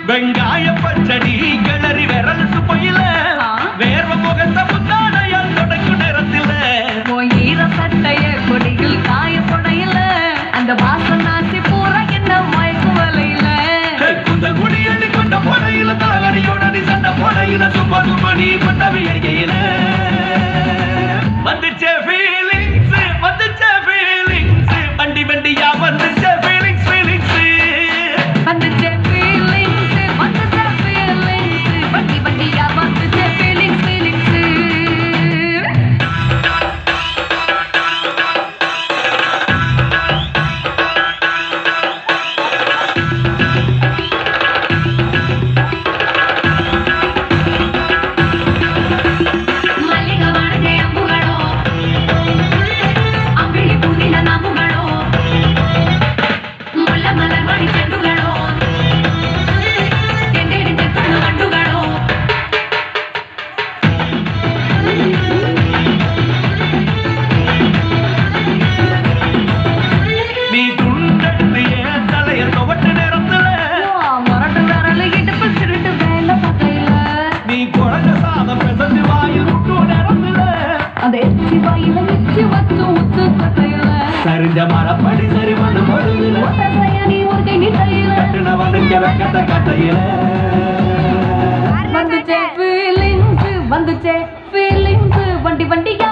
வெங்காய பச்சடி கிளறி விரல்சு பொயில வேர்வ முகத்த முந்தானையால் தொடக்கும் நேரத்தில் ஈர சட்டைய கொடியில் காய பொடையில அந்த வாசனாசி பூரா என்ன மயக்கு வலையில குந்தல் முடியடி கொண்ட பொடையில தாகடியோட நீ சண்ட பொடையில சும்மா சும்மா நீ கொண்ட வியகையில வந்துச்சே ஃபீலிங்ஸ் வண்டி வண்டியா வந்துச்சே ஃபீலிங்ஸ் வந்துச்சே சரிஞ்ச மரப்படி சரி வந்து பொழுதுல கட்டுனவனுக்கு வெக்கத்த கட்டையில வந்துச்சே ஃபீலிங்ஸ் வண்டி வண்டியா